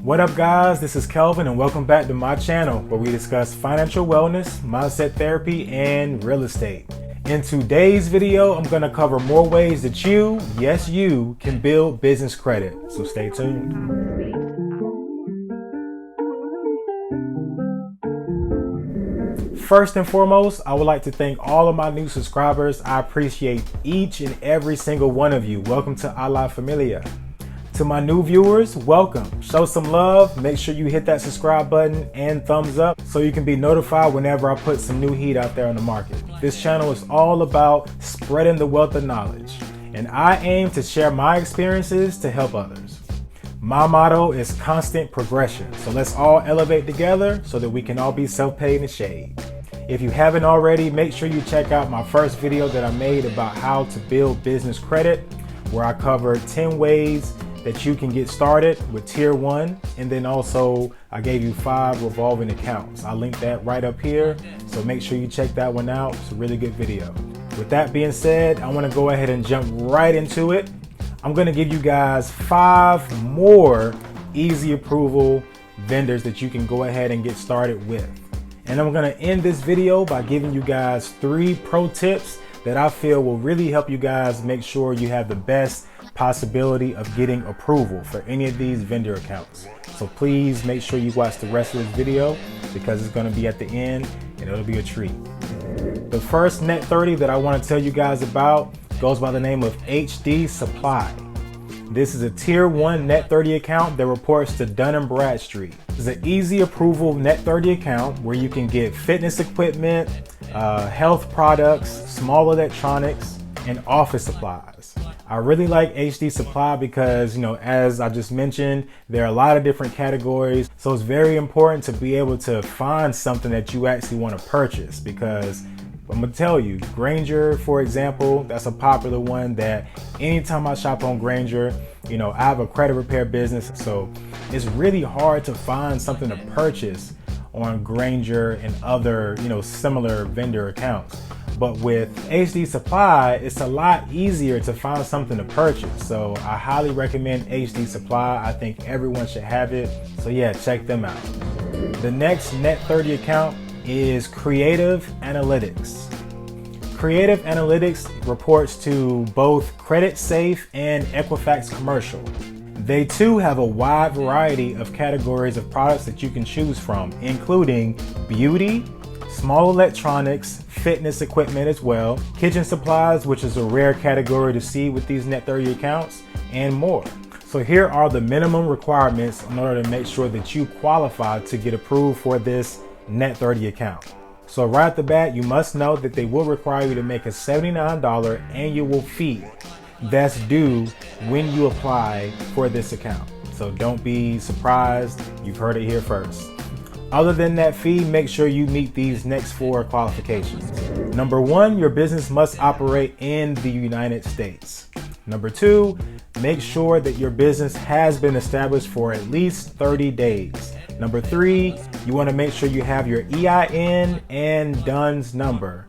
What up guys, this is Kelvin and welcome back to my channel where we discuss financial wellness, mindset therapy, and real estate. In today's video, I'm going to cover more ways that you, yes you, can build business credit. So stay tuned. First and foremost, I would like to thank all of my new subscribers. I appreciate each and every single one of you. Welcome to A La Familia. To my new viewers, welcome. Show some love. Make sure you hit that subscribe button and thumbs up so you can be notified whenever I put some new heat out there on the market. This channel is all about spreading the wealth of knowledge, and I aim to share my experiences to help others. My motto is constant progression, so let's all elevate together so that we can all be self-paid in the shade. If you haven't already, make sure you check out my first video that I made about how to build business credit, where I covered 10 ways that you can get started with tier 1, and then also I gave you 5 revolving accounts. I'll link that right up here, so make sure you check that one out. It's a really good video. With that being said, I want to go ahead and jump right into it. I'm going to give you guys 5 more easy approval vendors that you can go ahead and get started with. And I'm going to end this video by giving you guys 3 pro tips that I feel will really help you guys make sure you have the best possibility of getting approval for any of these vendor accounts. So please make sure you watch the rest of this video because it's going to be at the end and it'll be a treat. The first net 30 that I want to tell you guys about goes by the name of HD Supply. This is a tier 1 net 30 account that reports to Dun & Bradstreet. It's an easy approval net 30 account where you can get fitness equipment, health products, small electronics, and office supplies. I really like HD Supply because, as I just mentioned, there are a lot of different categories. So it's very important to be able to find something that you actually want to purchase, because I'm gonna tell you, Grainger, for example, that's a popular one that anytime I shop on Grainger, I have a credit repair business. So it's really hard to find something to purchase on Grainger and other, similar vendor accounts. But with HD Supply, it's a lot easier to find something to purchase. So I highly recommend HD Supply. I think everyone should have it. So yeah, check them out. The next net 30 account is Creative Analytics. Creative Analytics reports to both Credit Safe and Equifax Commercial. They too have a wide variety of categories of products that you can choose from, including beauty, small electronics, fitness equipment as well, kitchen supplies, which is a rare category to see with these net 30 accounts, and more. So here are the minimum requirements in order to make sure that you qualify to get approved for this net 30 account. So right at the bat, you must know that they will require you to make a $79 annual fee that's due when you apply for this account. So don't be surprised, you've heard it here first. Other than that fee, make sure you meet these next 4 qualifications. Number 1, your business must operate in the United States. Number 2, make sure that your business has been established for at least 30 days. Number 3, you want to make sure you have your EIN and DUNS number.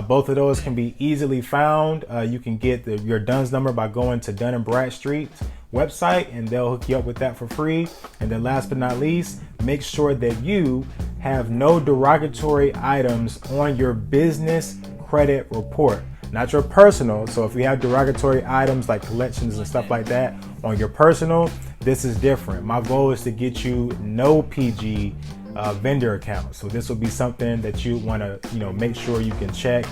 Both of those can be easily found. You can get your DUNS number by going to Dun & Bradstreet's website, and they'll hook you up with that for free. And then last but not least, make sure that you have no derogatory items on your business credit report, not your personal. So if you have derogatory items like collections and stuff like that on your personal, this is different. My goal is to get you no PG vendor account. So this will be something that you want to, make sure you can check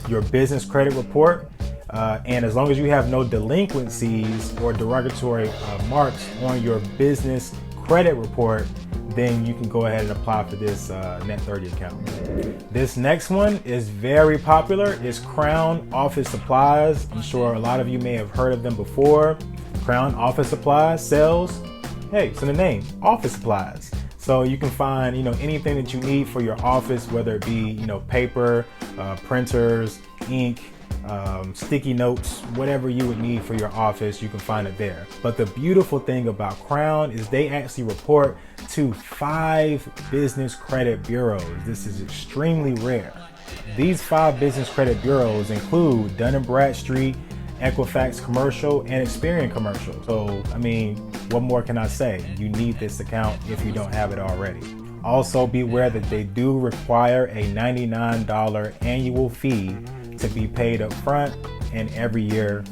your business credit report. And as long as you have no delinquencies or derogatory marks on your business credit report, then you can go ahead and apply for this net 30 account. This next one is very popular. It's Crown Office Supplies. I'm sure a lot of you may have heard of them before. Crown Office Supplies sells, hey, it's in the name, office supplies. So you can find, anything that you need for your office, whether it be, paper, printers, ink, sticky notes, whatever you would need for your office, you can find it there. But the beautiful thing about Crown is they actually report to 5 business credit bureaus. This is extremely rare. These 5 business credit bureaus include Dun & Bradstreet, Equifax commercial, and Experian commercial. So, I mean, what more can I say? You need this account if you don't have it already. Also, be aware that they do require a $99 annual fee to be paid up front and every year,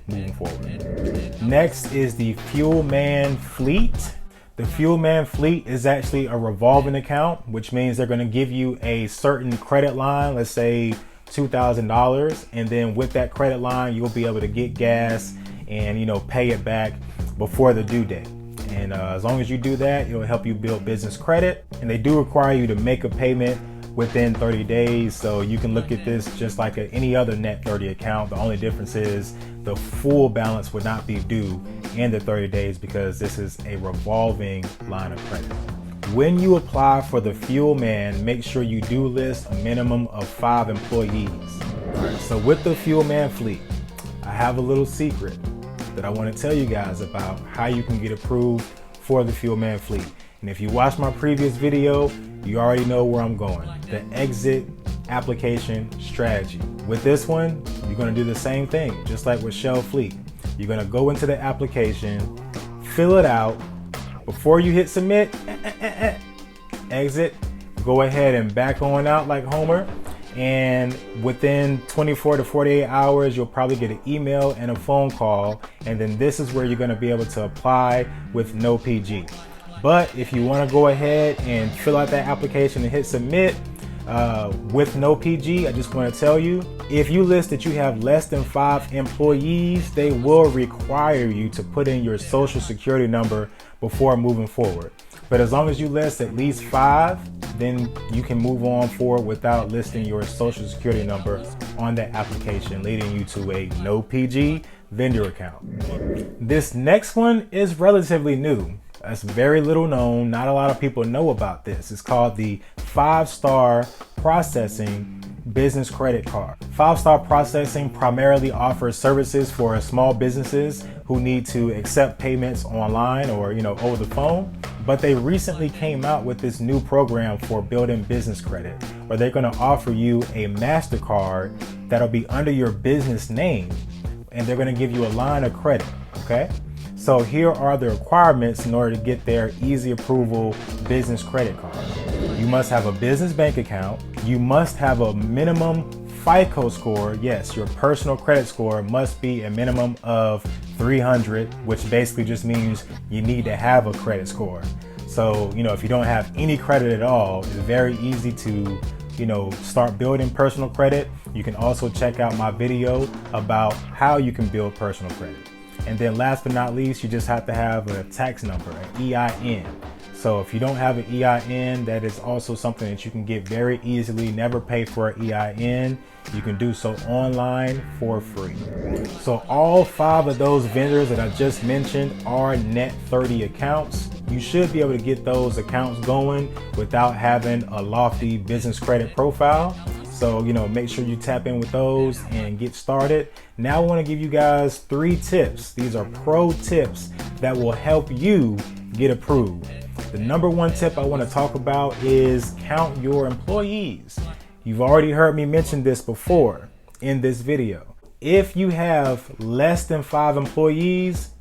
moving forward. Next is the Fuelman Fleet. The Fuelman Fleet is actually a revolving account, which means they're going to give you a certain credit line, let's say $2,000, and then with that credit line, you'll be able to get gas and pay it back before the due date. And as long as you do that, it'll help you build business credit. And they do require you to make a payment within 30 days. So you can look at this just like any other Net 30 account. The only difference is the full balance would not be due in the 30 days because this is a revolving line of credit. When you apply for the Fuelman, make sure you do list a minimum of 5 employees. All right, so with the Fuelman Fleet, I have a little secret that I want to tell you guys about how you can get approved for the Fuelman Fleet. And if you watched my previous video, you already know where I'm going. The exit application strategy. With this one, you're going to do the same thing, just like with Shell Fleet. You're going to go into the application, fill it out. Before you hit submit, exit, go ahead and back on out like Homer. And within 24 to 48 hours, you'll probably get an email and a phone call. And then this is where you're going to be able to apply with no PG. But if you want to go ahead and fill out that application and hit submit with no PG, I just want to tell you, if you list that you have less than 5 employees, they will require you to put in your social security number before moving forward. But as long as you list at least 5, then you can move on forward without listing your social security number on that application, leading you to a no PG vendor account. This next one is relatively new. It's very little known. Not a lot of people know about this. It's called the 5-Star Processing Business Credit Card. 5-Star Processing primarily offers services for small businesses who need to accept payments online or over the phone. But they recently came out with this new program for building business credit, where they're going to offer you a MasterCard that'll be under your business name, and they're going to give you a line of credit. Okay. So here are the requirements in order to get their easy approval business credit card. You must have a business bank account. You must have a minimum FICO score. Yes, your personal credit score must be a minimum of 300, which basically just means you need to have a credit score. So, if you don't have any credit at all, it's very easy to start building personal credit. You can also check out my video about how you can build personal credit. And then last but not least, you just have to have a tax number, an EIN. So if you don't have an EIN, that is also something that you can get very easily. Never pay for an EIN. You can do so online for free. So all 5 of those vendors that I just mentioned are Net 30 accounts. You should be able to get those accounts going without having a lofty business credit profile. So, make sure you tap in with those and get started. Now I want to give you guys 3 tips. These are pro tips that will help you get approved. The number 1 tip I want to talk about is count your employees. You've already heard me mention this before in this video. If you have less than 5 employees,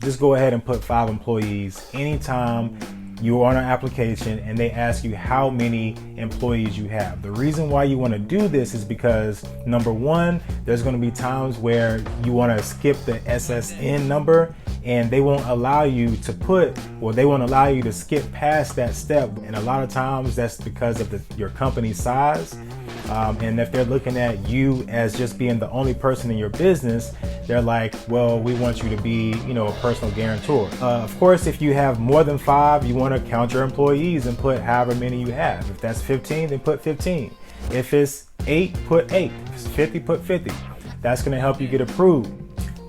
just go ahead and put 5 employees anytime you're on an application and they ask you how many employees you have. The reason why you want to do this is because number 1, there's going to be times where you want to skip the SSN number and they won't allow you to skip past that step. And a lot of times that's because of your company size. And if they're looking at you as just being the only person in your business, they're like, well, we want you to be, a personal guarantor. Of course, if you have more than 5, you want to count your employees and put however many you have. If that's 15, then put 15. If it's 8, put 8. If it's 50, put 50. That's going to help you get approved,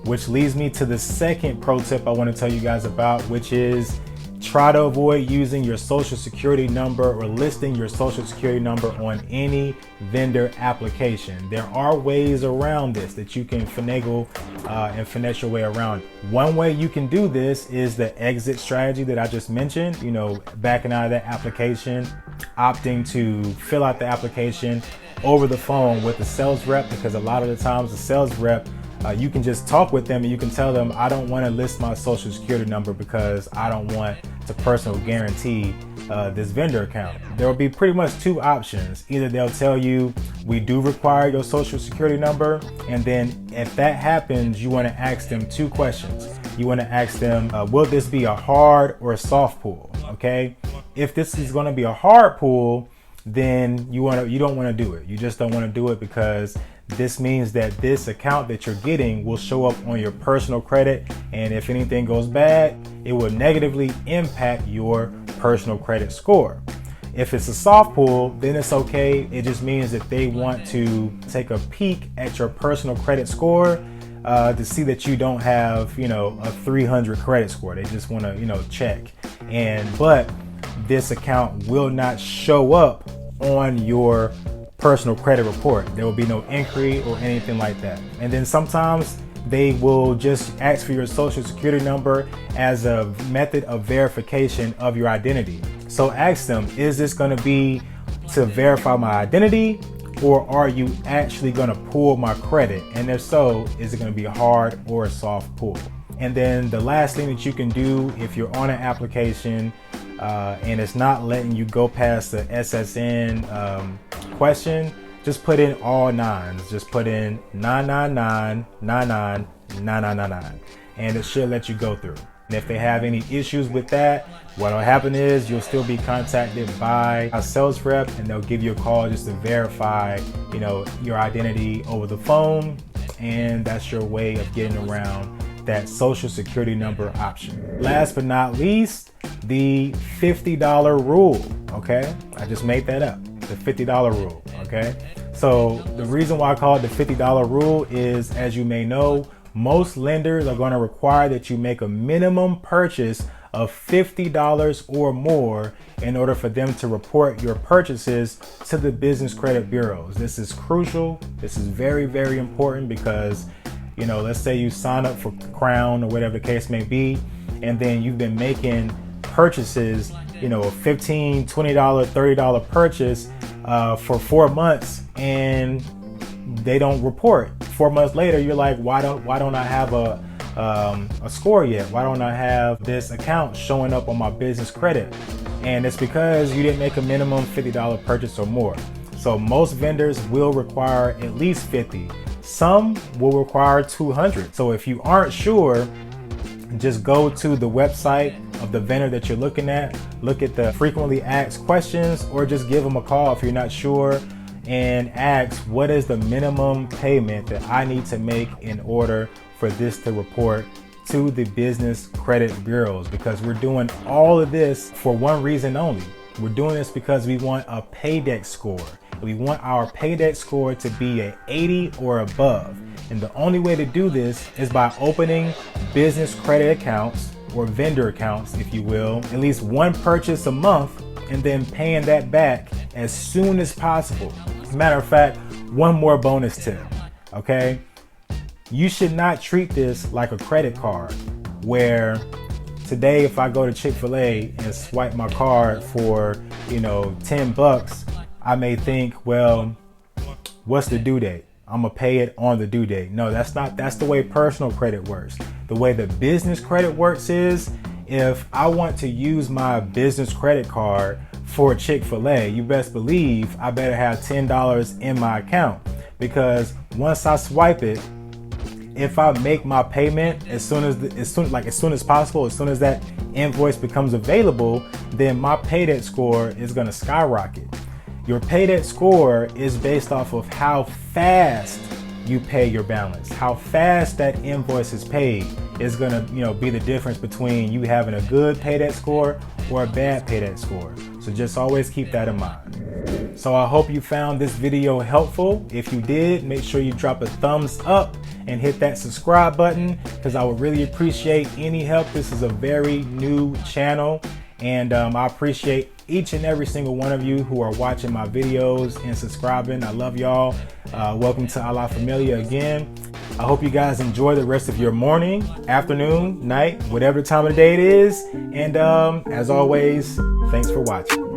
which leads me to the second pro tip I want to tell you guys about, which is try to avoid using your social security number or listing your social security number on any vendor application. There are ways around this that you can finagle and finesse your way around. One way you can do this is the exit strategy that I just mentioned, backing out of that application, opting to fill out the application over the phone with the sales rep, because a lot of the times the sales rep you can just talk with them and you can tell them, I don't want to list my social security number because I don't want to personal guarantee this vendor account. There will be pretty much two options. Either they'll tell you, we do require your social security number, and then if that happens, you want to ask them two questions. You want to ask them, will this be a hard or a soft pull? Okay, if this is going to be a hard pull, then you don't want to do it. You just don't want to do it because this means that this account that you're getting will show up on your personal credit, and if anything goes bad, it will negatively impact your personal credit score. If it's a soft pull, then it's okay. It just means that they want to take a peek at your personal credit score to see that you don't have, a 300 credit score. They just want to, check. But this account will not show up on your personal credit report. There will be no inquiry or anything like that. And then sometimes they will just ask for your social security number as a method of verification of your identity. So ask them, is this going to be to verify my identity, or are you actually going to pull my credit? And if so, is it going to be a hard or a soft pull? And then the last thing that you can do if you're on an application and it's not letting you go past the SSN question, just put in all nines. Just put in 999 99 9999, and it should let you go through. And if they have any issues with that, what'll happen is you'll still be contacted by a sales rep, and they'll give you a call just to verify, your identity over the phone. And that's your way of getting around that social security number option. Last but not least, the $50 rule. Okay, I just made that up. The $50 rule. Okay, so the reason why I call it the $50 rule is, as you may know, most lenders are going to require that you make a minimum purchase of $50 or more in order for them to report your purchases to the business credit bureaus. This is crucial. This is very, very important because, let's say you sign up for Crown or whatever the case may be, and then you've been making purchases, a $15, $20, $30 purchase for 4 months, and they don't report. 4 months later, you're like, why don't I have a score yet? Why don't I have this account showing up on my business credit? And it's because you didn't make a minimum $50 purchase or more. So most vendors will require at least 50. Some will require 200. So if you aren't sure, just go to the website of the vendor that you're looking at, look at the frequently asked questions, or just give them a call if you're not sure and ask, what is the minimum payment that I need to make in order for this to report to the business credit bureaus? Because we're doing all of this for one reason only. We're doing this because we want a paydex score. We want our paydex score to be an 80 or above. And the only way to do this is by opening business credit accounts, or vendor accounts, if you will, at least one purchase a month, and then paying that back as soon as possible. As a matter of fact, one more bonus tip, okay? You should not treat this like a credit card, where today if I go to Chick-fil-A and swipe my card for, $10, I may think, well, what's the due date? I'm gonna pay it on the due date. No, that's the way personal credit works. The way the business credit works is, if I want to use my business credit card for Chick-fil-A, you best believe I better have $10 in my account, because once I swipe it, if I make my payment as soon as possible, as soon as that invoice becomes available, then my paydex score is gonna skyrocket. Your paydex score is based off of how fast you pay your balance. How fast that invoice is paid is gonna, be the difference between you having a good paydex score or a bad paydex score. So just always keep that in mind. So I hope you found this video helpful. If you did, make sure you drop a thumbs up and hit that subscribe button, because I would really appreciate any help. This is a very new channel, and I appreciate each and every single one of you who are watching my videos and subscribing. I love y'all. Welcome to A La Familia again. I hope you guys enjoy the rest of your morning, afternoon, night, whatever time of the day it is. And as always, thanks for watching.